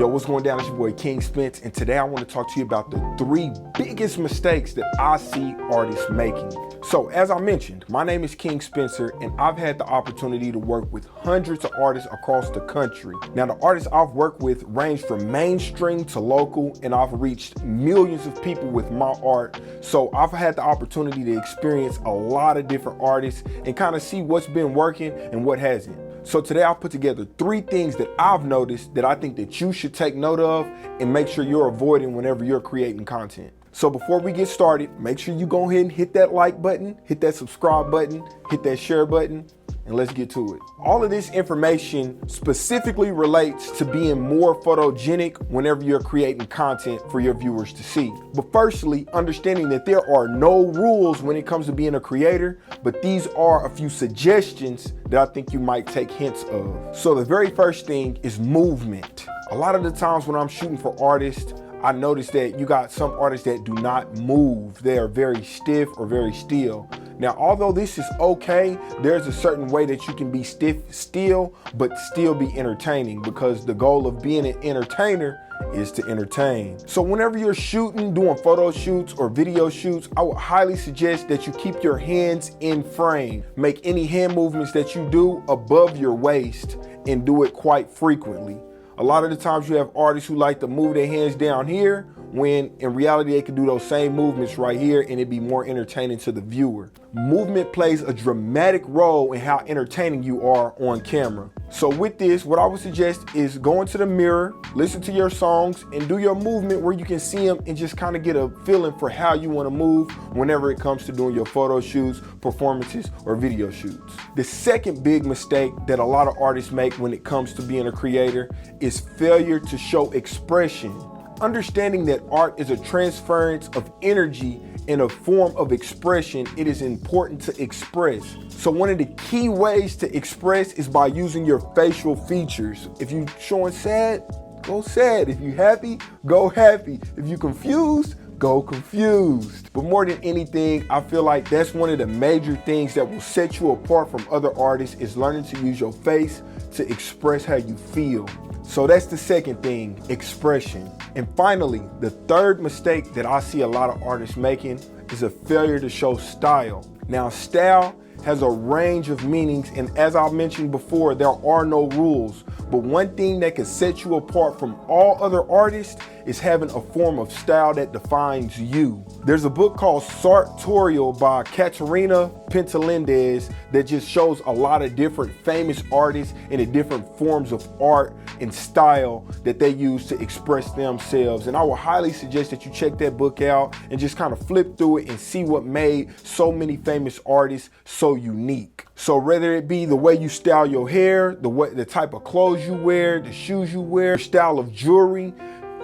Yo, what's going down? It's your boy King Spence, and today I want to talk to you about the 3 biggest mistakes that I see artists making. So as I mentioned, my name is King Spencer, and I've had the opportunity to work with hundreds of artists across the country. Now, the artists I've worked with range from mainstream to local, and I've reached millions of people with my art. So I've had the opportunity to experience a lot of different artists and kind of see what's been working and what hasn't. So today I'll put together 3 things that I've noticed that I think that you should take note of and make sure you're avoiding whenever you're creating content. So before we get started, make sure you go ahead and hit that like button, hit that subscribe button, hit that share button, and let's get to it. All of this information specifically relates to being more photogenic whenever you're creating content for your viewers to see. But firstly, understanding that there are no rules when it comes to being a creator, but these are a few suggestions that I think you might take hints of. So the very first thing is movement. A lot of the times when I'm shooting for artists, I notice that you got some artists that do not move. They are very stiff or very still. Now, although this is okay, there's a certain way that you can be still, but still be entertaining, because the goal of being an entertainer is to entertain. So whenever you're shooting, doing photo shoots or video shoots, I would highly suggest that you keep your hands in frame. Make any hand movements that you do above your waist and do it quite frequently. A lot of the times you have artists who like to move their hands down here, when in reality they can do those same movements right here and it'd be more entertaining to the viewer. Movement plays a dramatic role in how entertaining you are on camera. So with this, what I would suggest is go into the mirror, listen to your songs, and do your movement where you can see them and just kind of get a feeling for how you want to move whenever it comes to doing your photo shoots, performances, or video shoots. The second big mistake that a lot of artists make when it comes to being a creator is failure to show expression. Understanding that art is a transference of energy in a form of expression, it is important to express. So one of the key ways to express is by using your facial features. If you're showing sad, go sad. If you're happy, go happy. If you're confused, go confused. But more than anything, I feel like that's one of the major things that will set you apart from other artists, is learning to use your face to express how you feel. So that's the second thing, expression. And finally, the third mistake that I see a lot of artists making is a failure to show style. Now, style has a range of meanings, and as I mentioned before, there are no rules. But one thing that can set you apart from all other artists is having a form of style that defines you. There's a book called Sartorial by Katerina Pintelindez that just shows a lot of different famous artists and the different forms of art and style that they use to express themselves. And I would highly suggest that you check that book out and just kind of flip through it and see what made so many famous artists so unique. So whether it be the way you style your hair, the type of clothes you wear, the shoes you wear, style of jewelry,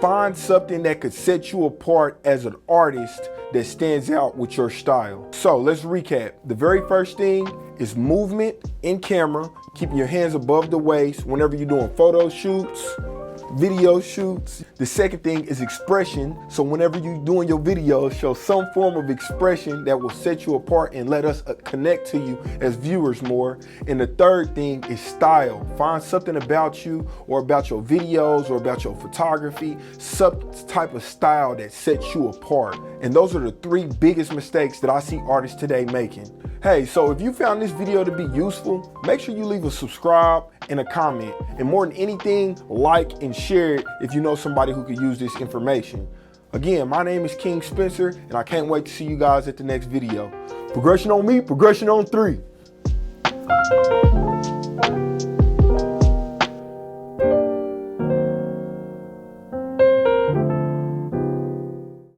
find something that could set you apart as an artist that stands out with your style. So let's recap. The very first thing is movement in camera, keeping your hands above the waist whenever you're doing photo shoots, video shoots. The second thing is expression. So whenever you're doing your videos, show some form of expression that will set you apart and let us connect to you as viewers more. And the third thing is style. Find something about you or about your videos or about your photography, some type of style that sets you apart. And those are the 3 biggest mistakes that I see artists today making. Hey, so if you found this video to be useful, make sure you leave a subscribe and a comment. And more than anything, like and share it if you know somebody who could use this information. Again, my name is King Spencer, and I can't wait to see you guys at the next video. Progression on me, progression on 3.